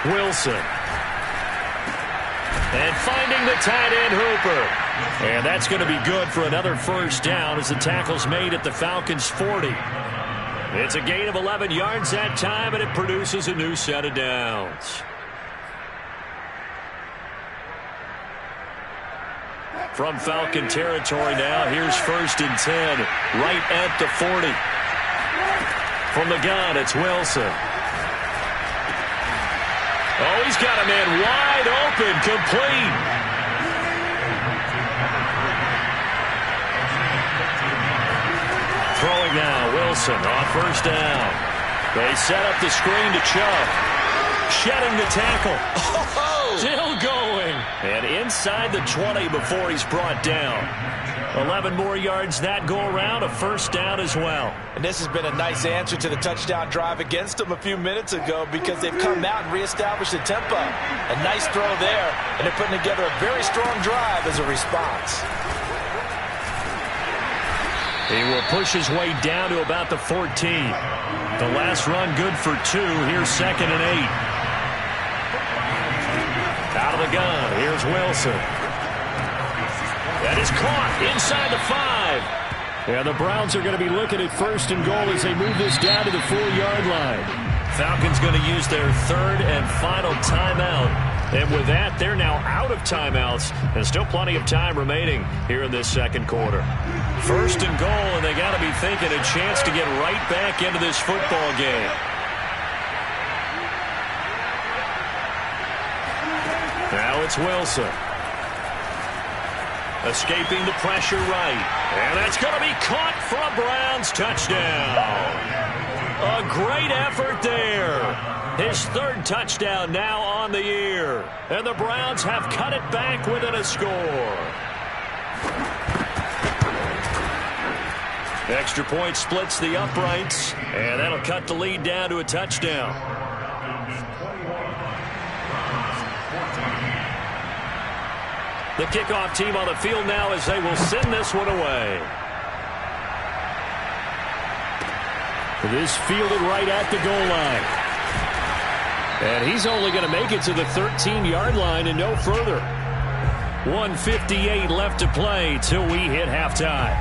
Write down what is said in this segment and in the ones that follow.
Wilson. And finding the tight end Hooper. And that's going to be good for another first down as the tackle's made at the Falcons' 40. It's a gain of 11 yards that time, and it produces a new set of downs. From Falcon territory now, here's 1st and 10, right at the 40. From the gun, it's Wilson. Oh, he's got a man wide open, complete. Throwing now, Wilson on 1st down. They set up the screen to Chubb. Shedding the tackle. Still going. And inside the 20 before he's brought down. 11 more yards that go around, a first down as well. And this has been a nice answer to the touchdown drive against them a few minutes ago because they've come out and reestablished the tempo. A nice throw there, and they're putting together a very strong drive as a response. He will push his way down to about the 14. The last run good for 2. Here's 2nd and 8. Out of the gun, here's Wilson. That is caught inside the 5. And the Browns are going to be looking at 1st and goal as they move this down to the 4-yard line. Falcons going to use their 3rd and final timeout. And with that, they're now out of timeouts. And still plenty of time remaining here in this second quarter. 1st and goal, and they got to be thinking a chance to get right back into this football game. Now it's Wilson. Escaping the pressure right. And that's going to be caught for a Browns touchdown. A great effort there. His 3rd touchdown now on the year. And the Browns have cut it back within a score. Extra point splits the uprights. And that'll cut the lead down to a touchdown. The kickoff team on the field now as they will send this one away. This fielded right at the goal line. And he's only going to make it to the 13-yard line and no further. 1:58 left to play till we hit halftime.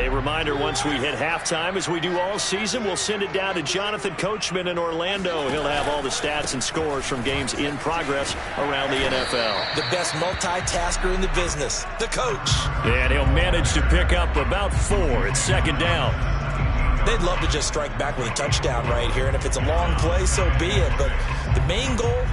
Reminder, once we hit halftime, as we do all season, we'll send it down to Jonathan Coachman in Orlando. He'll have all the stats and scores from games in progress around the NFL. The best multitasker in the business, the coach. And he'll manage to pick up about 4. It's 2nd down. They'd love to just strike back with a touchdown right here, and if it's a long play, so be it. But the main goal,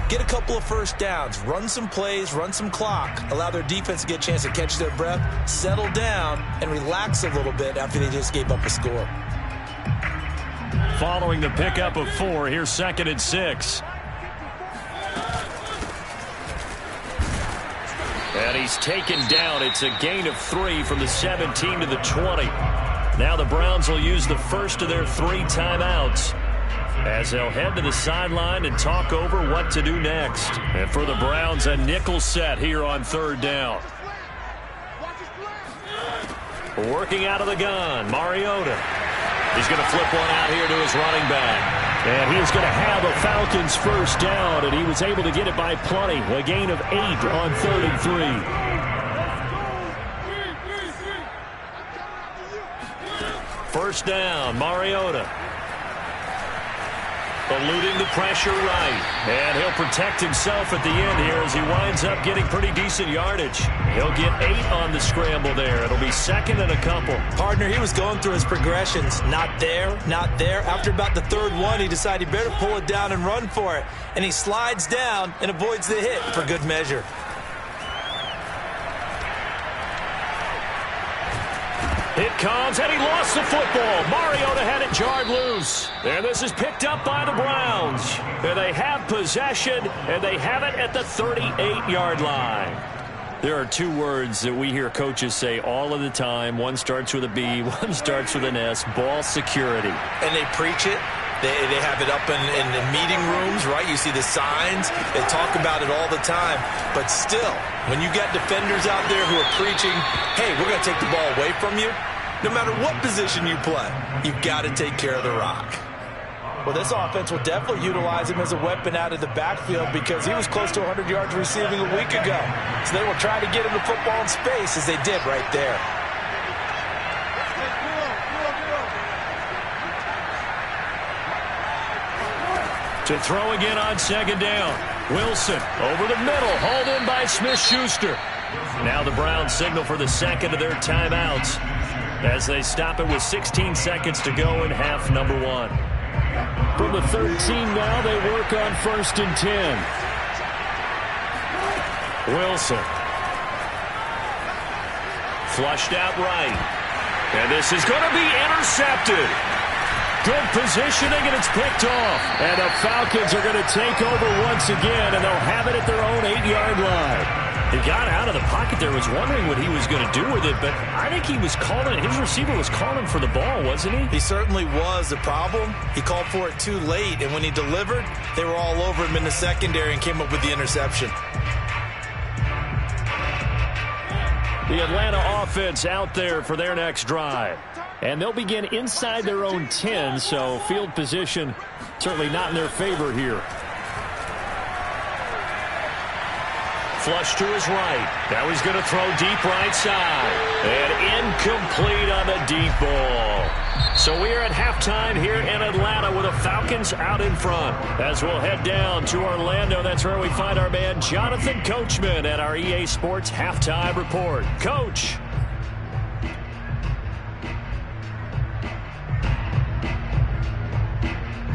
get a couple of first downs, run some plays, run some clock, allow their defense to get a chance to catch their breath, settle down, and relax a little bit after they just gave up a score. Following the pickup of 4, here's 2nd and 6. And he's taken down. It's a gain of 3 from the 17 to the 20. Now the Browns will use the first of their 3 timeouts as they'll head to the sideline and talk over what to do next. And for the Browns, a nickel set here on 3rd down. Working out of the gun, Mariota. He's going to flip one out here to his running back. And he's going to have a Falcons first down, and he was able to get it by plenty. A gain of 8 on 3rd and 3. First down, Mariota. Eluding the pressure right. And he'll protect himself at the end here as he winds up getting pretty decent yardage. He'll get 8 on the scramble there. It'll be 2nd and a couple. Partner, he was going through his progressions. Not there, not there. After about the 3rd one, he decided he better pull it down and run for it. And he slides down and avoids the hit for good measure. It comes, and he lost the football. Mariota had it jarred loose. And this is picked up by the Browns. And they have possession, and they have it at the 38-yard line. There are two words that we hear coaches say all of the time. One starts with a B, one starts with an S, ball security. And they preach it. They have it up in the meeting rooms, right? You see the signs. They talk about it all the time. But still, when you got defenders out there who are preaching, hey, we're going to take the ball away from you, no matter what position you play, you've got to take care of the rock. Well, this offense will definitely utilize him as a weapon out of the backfield because he was close to 100 yards receiving a week ago. So they will try to get him the football in space as they did right there. To throw again on second down. Wilson over the middle, hauled in by Smith-Schuster. Now the Browns signal for the second of their timeouts as they stop it with 16 seconds to go in half number one. From the 13 now, they work on 1st and 10. Wilson. Flushed out right. And this is going to be intercepted. Good positioning, and it's picked off. And the Falcons are going to take over once again, and they'll have it at their own 8-yard line. He got out of the pocket there, was wondering what he was going to do with it, but I think he was calling it. His receiver was calling for the ball, wasn't he? He certainly was. The problem, he called for it too late, and when he delivered, they were all over him in the secondary and came up with the interception. The Atlanta offense out there for their next drive. And they'll begin inside their own 10, so field position certainly not in their favor here. Flush to his right. Now he's going to throw deep right side. And incomplete on the deep ball. So we are at halftime here in Atlanta with the Falcons out in front. As we'll head down to Orlando, that's where we find our man Jonathan Coachman at our EA Sports Halftime Report. Coach.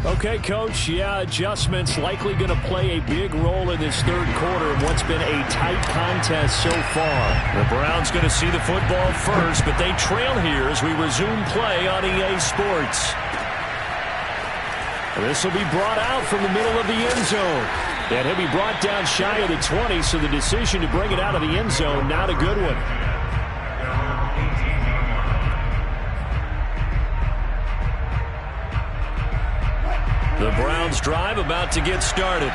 Okay, Coach, adjustments likely going to play a big role in this third quarter in what's been a tight contest so far. The Browns going to see the football first, but they trail here as we resume play on EA Sports. This will be brought out from the middle of the end zone. And he'll be brought down shy of the 20, so the decision to bring it out of the end zone, not a good one. The Browns drive about to get started.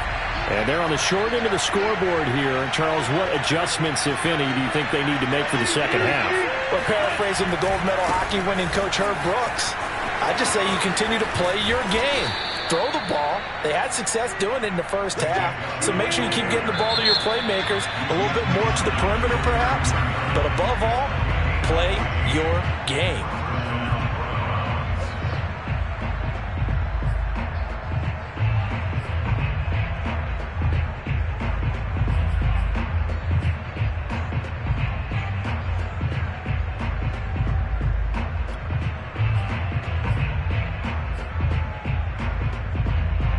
And they're on the short end of the scoreboard here. Charles, what adjustments, if any, do you think they need to make for the second half? Well, paraphrasing the gold medal hockey winning coach Herb Brooks, I just say you continue to play your game. Throw the ball. They had success doing it in the first half, so make sure you keep getting the ball to your playmakers, a little bit more to the perimeter perhaps, but above all, play your game.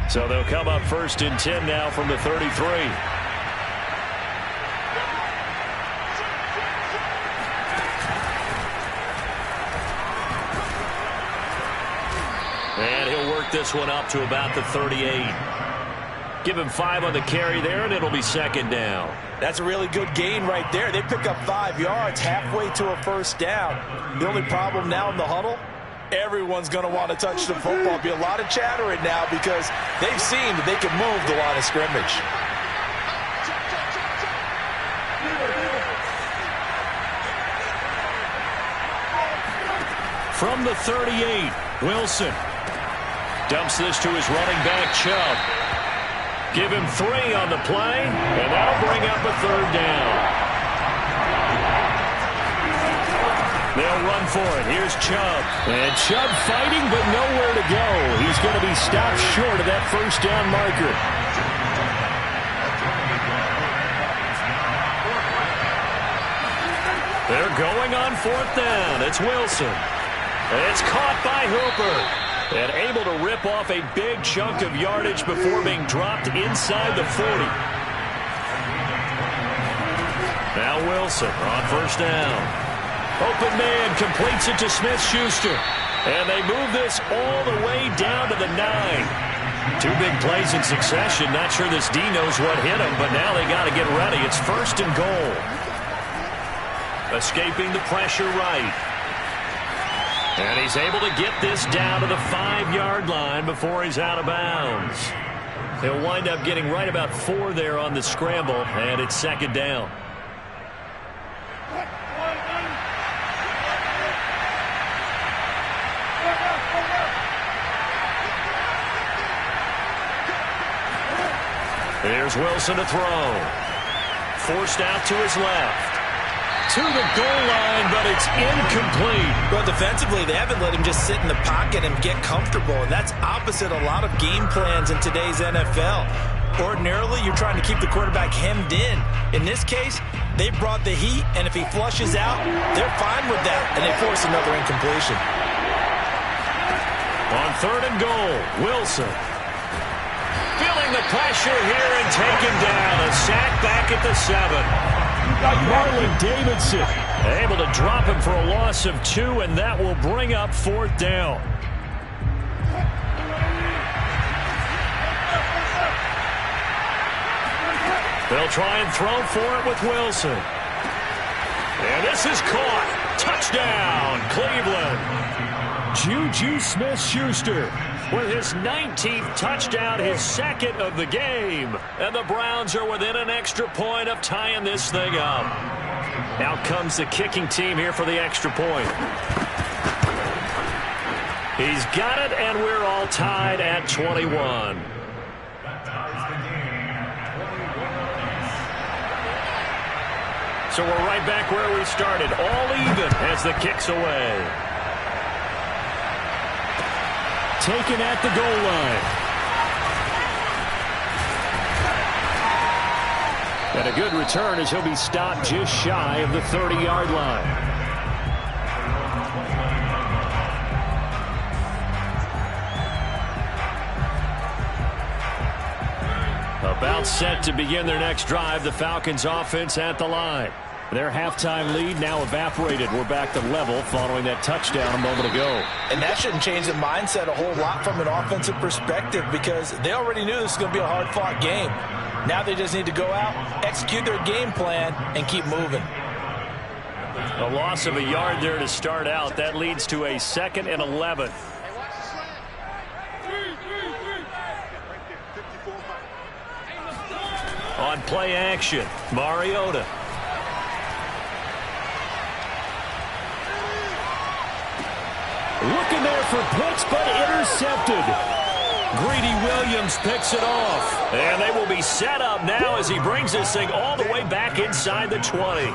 So they'll come up 1st and 10 now from the 33. And he'll work this one up to about the 38. Give him 5 on the carry there, and it'll be second down. That's a really good gain right there. They pick up 5 yards halfway to a first down. The only problem now in the huddle, everyone's going to want to touch the football. Be a lot of chattering now because they've seen that they can move the line of scrimmage. From the 38, Wilson dumps this to his running back, Chubb. Give him 3 on the play, and that'll bring up a third down. They'll run for it. Here's Chubb. And Chubb fighting, but nowhere to go. He's going to be stopped short of that first down marker. They're going on 4th down. It's Wilson. It's caught by Hooper. And able to rip off a big chunk of yardage before being dropped inside the 40. Now Wilson on 1st down. Open man completes it to Smith-Schuster. And they move this all the way down to the 9. 2 big plays in succession. Not sure this D knows what hit him, but now they got to get ready. It's 1st and goal. escaping the pressure right. And he's able to get this down to the 5-yard line before he's out of bounds. He'll wind up getting right about 4 there on the scramble, and it's second down. Here's Wilson to throw. Forced out to his left. To the goal line, but it's incomplete. Well, defensively, they haven't let him just sit in the pocket and get comfortable, and that's opposite a lot of game plans in today's NFL. Ordinarily, you're trying to keep the quarterback hemmed in. In this case, they brought the heat, and if he flushes out, they're fine with that, and they force another incompletion. On 3rd and goal, Wilson. Feeling the pressure here and taken down. A sack back at the 7. Marlon Davidson able to drop him for a loss of 2, and that will bring up 4th down. They'll try and throw for it with Wilson. And this is caught. Touchdown, Cleveland. Juju Smith-Schuster with his 19th touchdown, his 2nd of the game. And the Browns are within an extra point of tying this thing up. Out comes the kicking team here for the extra point. He's got it, and we're all tied at 21. So we're right back where we started, all even as the kick's away. Taken at the goal line. And a good return as he'll be stopped just shy of the 30-yard line. About set to begin their next drive, the Falcons offense at the line. Their halftime lead now evaporated. We're back to level following that touchdown a moment ago. And that shouldn't change the mindset a whole lot from an offensive perspective because they already knew this was going to be a hard-fought game. Now they just need to go out, execute their game plan, and keep moving. A loss of a yard there to start out. That leads to a 2nd and 11. On play action, Mariota. Looking there for Pitts, but intercepted. Greedy Williams picks it off. And they will be set up now as he brings this thing all the way back inside the 20.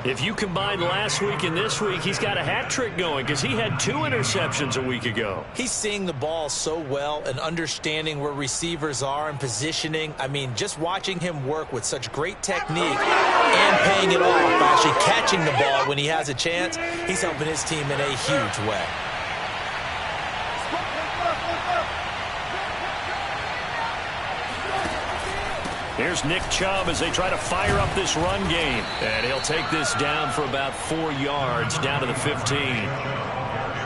If you combine last week and this week, he's got a hat trick going because he had 2 interceptions a week ago. He's seeing the ball so well and understanding where receivers are and positioning. I mean, just watching him work with such great technique and paying it off by actually catching the ball when he has a chance, he's helping his team in a huge way. Here's Nick Chubb as they try to fire up this run game. And he'll take this down for about 4 yards, down to the 15.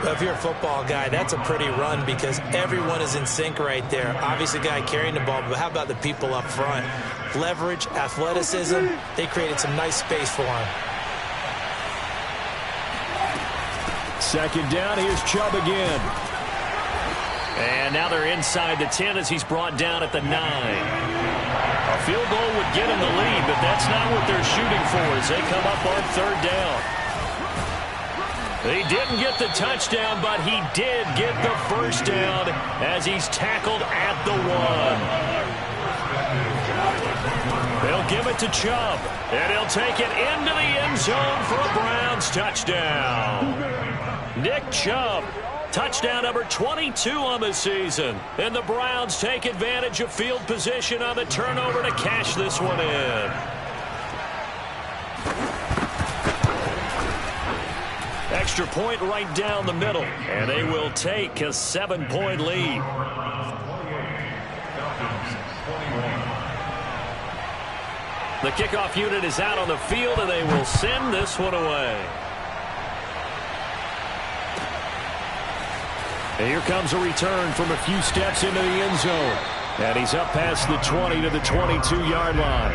Well, if you're a football guy, that's a pretty run because everyone is in sync right there. Obviously, the guy carrying the ball, but how about the people up front? Leverage, athleticism, they created some nice space for him. 2nd down, here's Chubb again. And now they're inside the 10 as he's brought down at the 9. A field goal would get him the lead, but that's not what they're shooting for as they come up on 3rd down. He didn't get the touchdown, but he did get the 1st down as he's tackled at the 1. They'll give it to Chubb, and he'll take it into the end zone for a Browns touchdown. Nick Chubb. Touchdown number 22 on the season. And the Browns take advantage of field position on the turnover to cash this one in. Extra point right down the middle. And they will take a 7-point lead. The kickoff unit is out on the field, and they will send this one away. And here comes a return from a few steps into the end zone. And he's up past the 20 to the 22-yard line.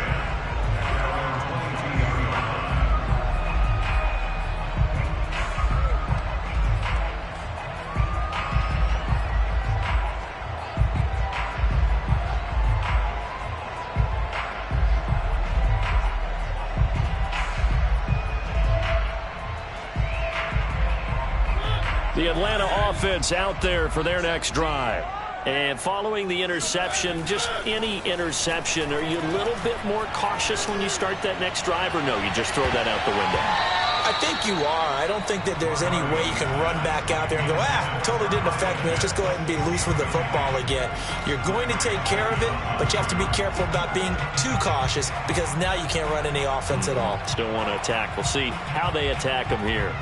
The Atlanta offense out there for their next drive. And following the interception, just any interception, are you a little bit more cautious when you start that next drive, or no, you just throw that out the window? I think you are. I don't think that there's any way you can run back out there and go, totally didn't affect me. Let's just go ahead and be loose with the football again. You're going to take care of it, but you have to be careful about being too cautious because now you can't run any offense at all. Still want to attack. We'll see how they attack them here.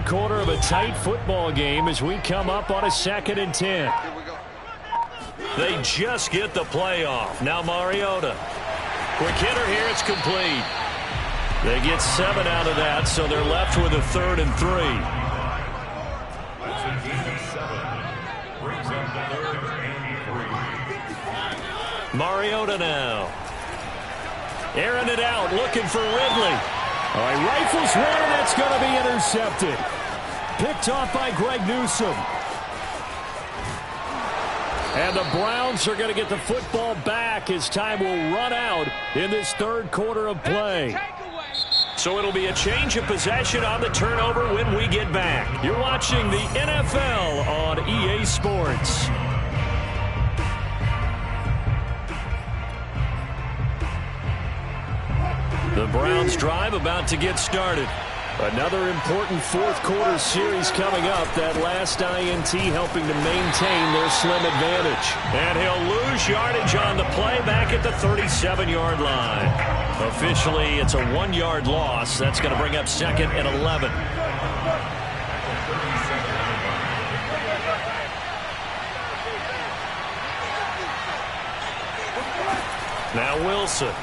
Quarter of a tight football game as we come up on a 2nd and 10. They just get the play off. Now Mariota. Quick hitter here. It's complete. They get 7 out of that, so they're left with a 3rd and 3. Mariota now. Airing it out, looking for Ridley. All right, rifles one, and that's going to be intercepted. Picked off by Greg Newsome. And the Browns are going to get the football back as time will run out in this 3rd quarter of play. So it'll be a change of possession on the turnover when we get back. You're watching the NFL on EA Sports. The Browns drive about to get started. Another important 4th quarter series coming up. That last INT helping to maintain their slim advantage. And he'll lose yardage on the play back at the 37-yard line. Officially, it's a 1-yard loss. That's going to bring up 2nd and 11. Now Wilson.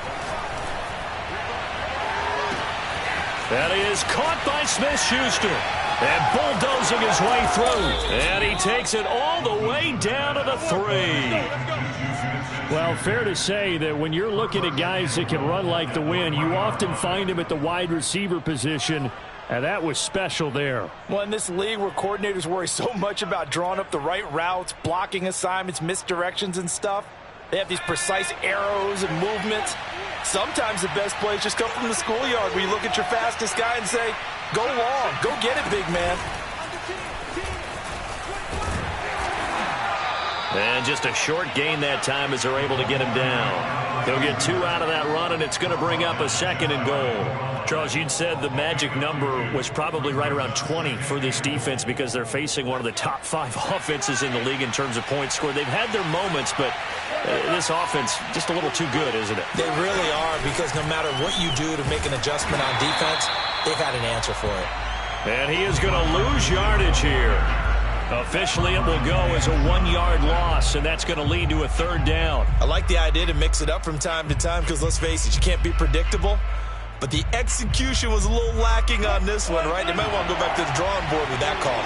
That is caught by Smith-Schuster. And bulldozing his way through. And he takes it all the way down to the 3. Well, fair to say that when you're looking at guys that can run like the wind, you often find them at the wide receiver position. And that was special there. Well, in this league where coordinators worry so much about drawing up the right routes, blocking assignments, misdirections and stuff, they have these precise arrows and movements. Sometimes the best plays just come from the schoolyard where you look at your fastest guy and say, go long, go get it, big man. And just a short gain that time as they're able to get him down. They'll get 2 out of that run, and it's going to bring up a 2nd and goal. Charles, you'd said the magic number was probably right around 20 for this defense because they're facing one of the top 5 offenses in the league in terms of points scored. They've had their moments, but this offense just a little too good, isn't it? They really are, because no matter what you do to make an adjustment on defense, they've had an answer for it. And he is going to lose yardage here. Officially, it will go as a 1-yard loss, and that's going to lead to a 3rd down. I like the idea to mix it up from time to time because, let's face it, you can't be predictable. But the execution was a little lacking on this one, right? They might want to go back to the drawing board with that call.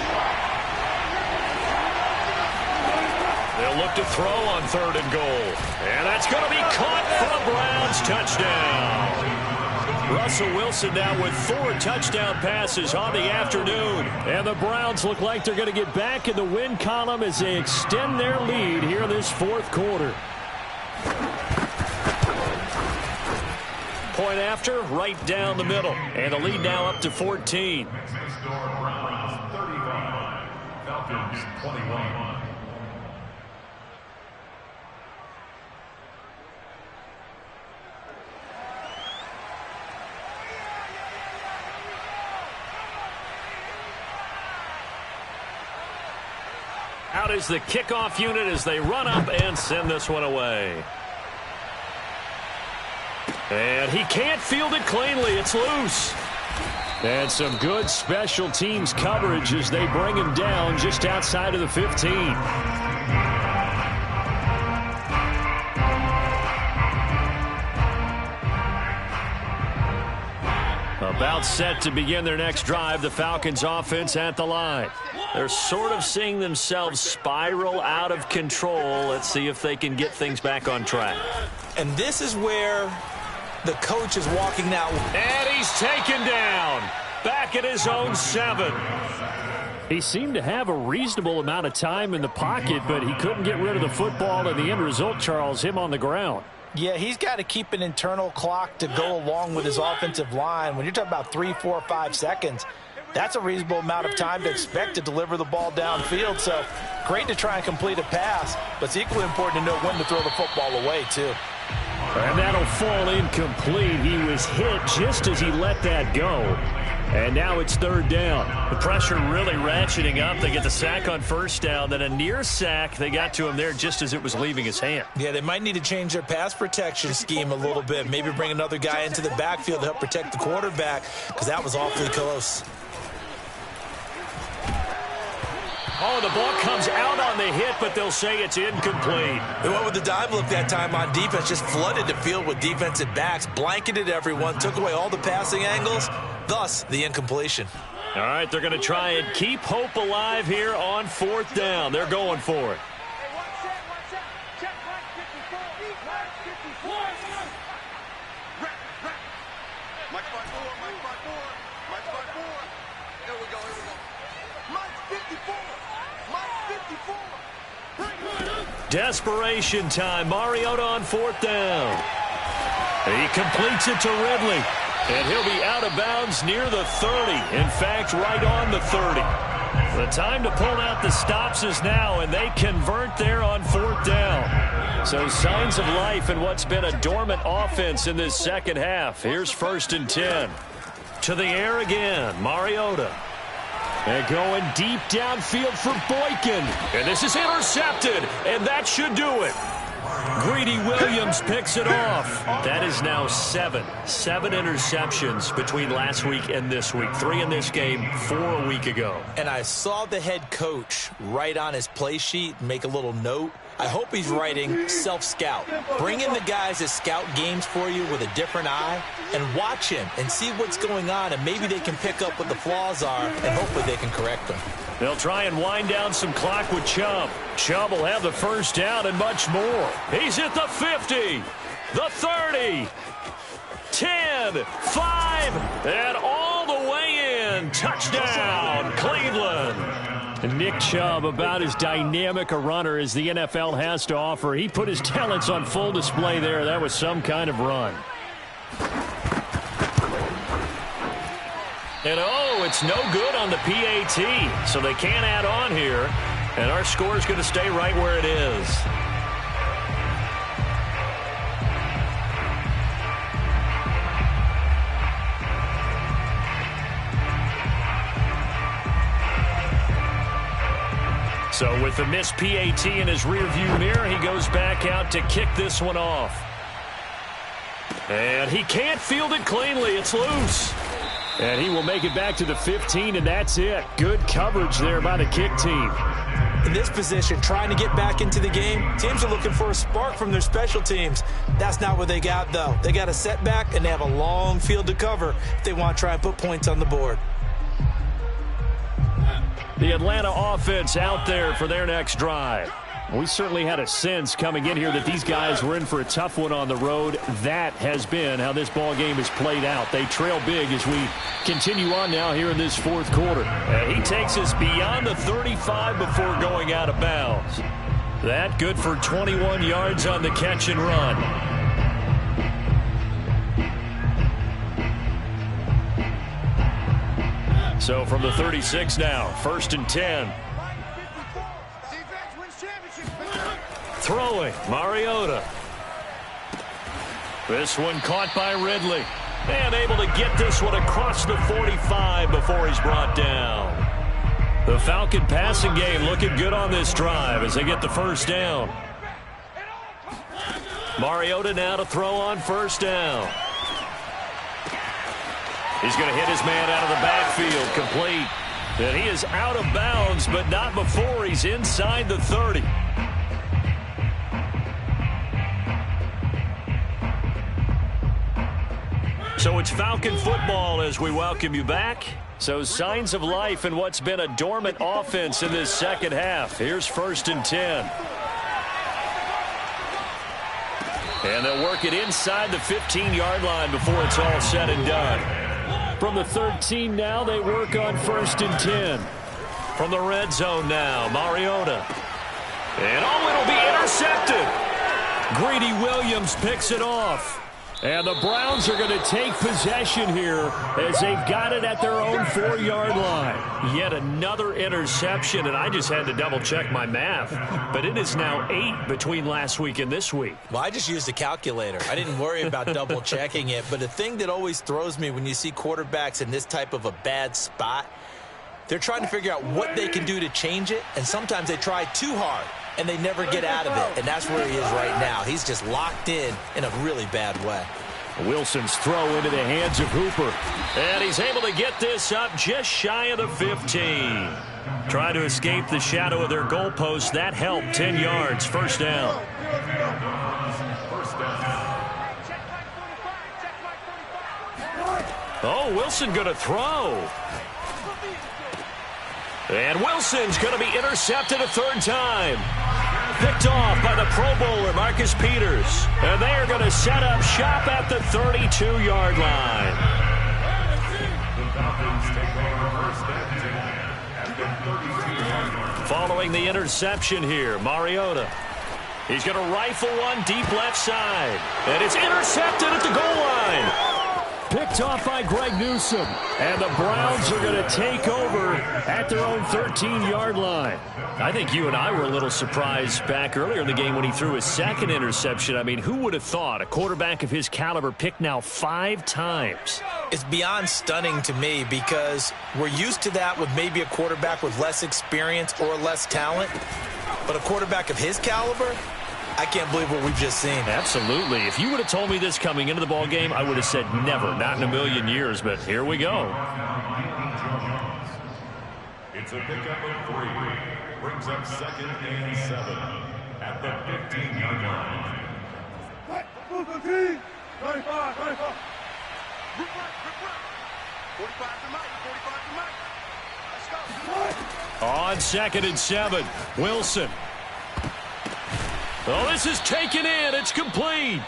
They'll look to throw on 3rd and goal. And that's going to be caught for the Browns. Touchdown. Russell Wilson now with 4 touchdown passes on the afternoon. And the Browns look like they're going to get back in the win column as they extend their lead here in this 4th quarter. Point after, right down the middle. And the lead now up to 14. Browns 35, Falcons 21. Out is the kickoff unit as they run up and send this one away. And he can't field it cleanly. It's loose. And some good special teams coverage as they bring him down just outside of the 15. A About set to begin their next drive, the Falcons offense at the line. They're sort of seeing themselves spiral out of control. Let's see if they can get things back on track. And this is where the coach is walking now. And he's taken down. Back at his own 7. He seemed to have a reasonable amount of time in the pocket, but he couldn't get rid of the football, and the end result, Charles, him on the ground. Yeah, he's got to keep an internal clock to go along with his offensive line. When you're talking about 3, 4, 5 seconds, that's a reasonable amount of time to expect to deliver the ball downfield. So great to try and complete a pass, but it's equally important to know when to throw the football away, too. And that'll fall incomplete. He was hit just as he let that go. And now it's 3rd down. The pressure really ratcheting up. They get the sack on 1st down. Then a near sack. They got to him there just as it was leaving his hand. Yeah, they might need to change their pass protection scheme a little bit. Maybe bring another guy into the backfield to help protect the quarterback, because that was awfully close. Oh, the ball comes out on the hit, but they'll say it's incomplete. They went with the dime look that time on defense, just flooded the field with defensive backs, blanketed everyone, took away all the passing angles, thus the incompletion. All right, they're going to try and keep hope alive here on 4th down. They're going for it. Desperation time. Mariota on 4th down. He completes it to Ridley. And he'll be out of bounds near the 30. In fact, right on the 30. The time to pull out the stops is now, and they convert there on 4th down. So signs of life in what's been a dormant offense in this second half. Here's 1st and 10. To the air again. Mariota. And going deep downfield for Boykin. And this is intercepted. And that should do it. Greedy Williams picks it off. That is now 7 interceptions between last week and this week. 3 in this game, 4 a week ago. And I saw the head coach write on his play sheet, make a little note. I hope he's writing self-scout. Bring in the guys that scout games for you with a different eye and watch him and see what's going on, and maybe they can pick up what the flaws are, and hopefully they can correct them. They'll try and wind down some clock with Chubb. Chubb will have the 1st down and much more. He's at the 50, the 30, 10, 5, and all the way in. Touchdown, Cleveland. Nick Chubb, about as dynamic a runner as the NFL has to offer. He put his talents on full display there. That was some kind of run. And oh, it's no good on the PAT, so they can't add on here. And our score is going to stay right where it is. So with the missed PAT in his rearview mirror, he goes back out to kick this one off. And he can't field it cleanly. It's loose. And he will make it back to the 15, and that's it. Good coverage there by the kick team. In this position, trying to get back into the game, teams are looking for a spark from their special teams. That's not what they got, though. They got a setback, and they have a long field to cover if they want to try and put points on the board. The Atlanta offense out there for their next drive. We certainly had a sense coming in here that these guys were in for a tough one on the road. That has been how this ball game has played out. They trail big as we continue on now here in this 4th quarter. He takes us beyond the 35 before going out of bounds. That good for 21 yards on the catch and run. So from the 36 now, 1st and 10. Throwing, Mariota. This one caught by Ridley. And able to get this one across the 45 before he's brought down. The Falcon passing game looking good on this drive as they get the 1st down. Mariota now to throw on 1st down. He's going to hit his man out of the backfield, complete. And he is out of bounds, but not before he's inside the 30. So it's Falcon football as we welcome you back. So signs of life in what's been a dormant offense in this second half. Here's 1st and 10. And they'll work it inside the 15-yard line before it's all said and done. From the 13 now, they work on 1st and 10. From the red zone now, Mariota. And it'll be intercepted. Greedy Williams picks it off. And the Browns are going to take possession here as they've got it at their own 4-yard line. Yet another interception, and I just had to double-check my math. But it is now 8 between last week and this week. Well, I just used a calculator. I didn't worry about double-checking it. But the thing that always throws me when you see quarterbacks in this type of a bad spot, they're trying to figure out what they can do to change it, and sometimes they try too hard, and they never get out of it. And that's where he is right now. He's just locked in a really bad way. Wilson's throw into the hands of Hooper. And he's able to get this up just shy of the 15. Trying to escape the shadow of their goalpost. That helped. 10 yards. 1st down. Oh, Wilson going to throw. And Wilson's going to be intercepted a 3rd time. Picked off by the Pro Bowler, Marcus Peters. And they are going to set up shop at the 32-yard line. Following the interception here, Mariota. He's going to rifle one deep left side. And it's intercepted at the goal line. Picked off by Greg Newsome. And the Browns are going to take over at their own 13-yard line. I think you and I were a little surprised back earlier in the game when he threw his 2nd interception. I mean, who would have thought a quarterback of his caliber picked now 5 times? It's beyond stunning to me because we're used to that with maybe a quarterback with less experience or less talent. But a quarterback of his caliber, I can't believe what we've just seen. Absolutely. If you would have told me this coming into the ball game, I would have said never, not in a million years. But here we go. It's a pickup of 3. Brings up 2nd and 7 at the 15-yard line. 45. On 2nd and 7, Wilson. Oh, this is taken in. It's complete.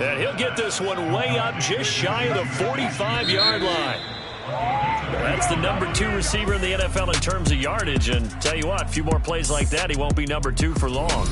And he'll get this one way up just shy of the 45-yard line. That's the number 2 receiver in the NFL in terms of yardage. And tell you what, a few more plays like that, he won't be number 2 for long.